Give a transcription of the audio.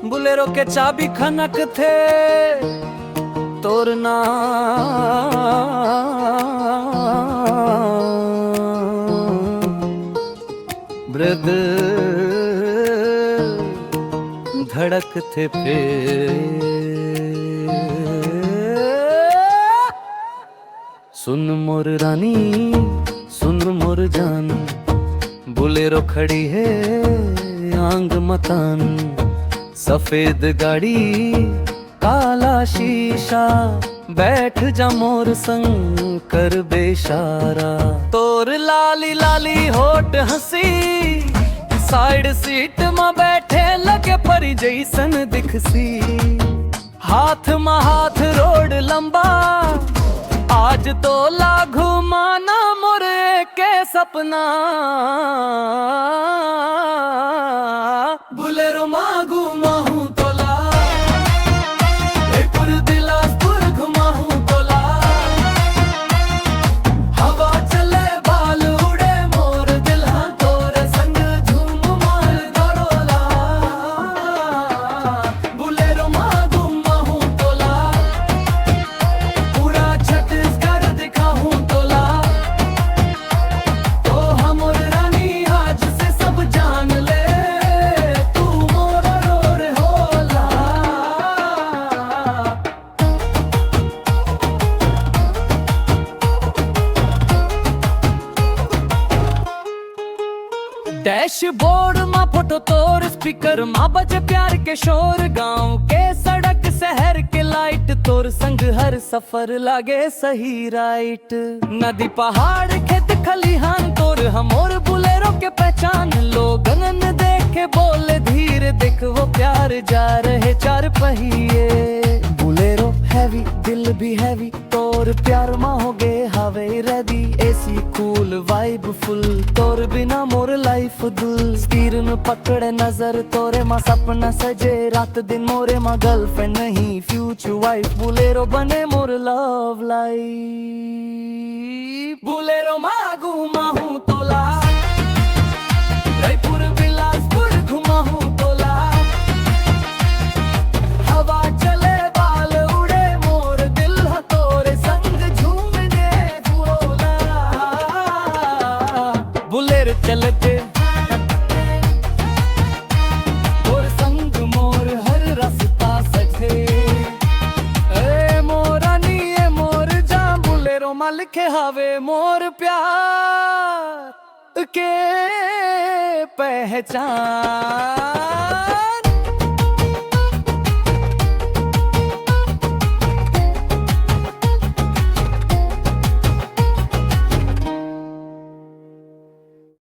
Bolero के चाबी खनक थे तोरना मृद धड़क थे फिर। सुन मोर रानी सुन मोर जान, बुलेरो खड़ी है आंग मकान, सफेद गाड़ी काला शीशा, बैठ जा मोर संग कर बेशारा। तोर लाली लाली होठ हंसी, साइड सीट में बैठे लगे परी जैसन दिखसी। हाथ में हाथ रोड लंबा, आज तो लागू माना मोरे के सपना। बुलेरो मागू माहू तोला, जयपुर दिलासपुर घुमाहू तोला। हवा चले बाल उड़े मोर दिल तोर संग झूम मार दरोला। बुलेरो मागू माहू तोला, पूरा छत्तीसगढ़ दिखाहू तोला। तो हमर रानी आज से सब जान ले, तू मोर रोर होला। डैशबोर्ड मा फोटो तोर, स्पीकर मा बजे प्यार के शोर। गांव के सड़क शहर के लाइट, तोर संग हर सफर लागे सही राइट। नदी पहाड़ खेत खलिहान, तोर हमोर बुलेरो के पहचान। लोगन ने देखे बोले धीरे, देख वो प्यार जा रहे चार पहिए। बुलेरो हैवी दिल भी हैवी, तोर प्यार मा हो गए हावे ready. AC cool vibe full, तोर बिना मोर लाइफ दुल। स्टीयरिंग पकड़े नजर तोरे मा सपना सजे, रात दिन मोरे मा गर्लफ्रेंड नहीं फ्यूचर वाइफ। बुलेरो बने मोर लव लाइफ। बुलेरो मागू माहू तोला, जयपुर बिलासपुर घुमाहू तोला। हवा चले बाल उड़े मोर दिल तोरे संग झूम दे फूला। बुलेरो चलते तोर संग मोर हर रास्ता सजे। ए मोरानी ए मोर जा, बुलेरो मा लिखे हावे मोर प्यार के पहचान।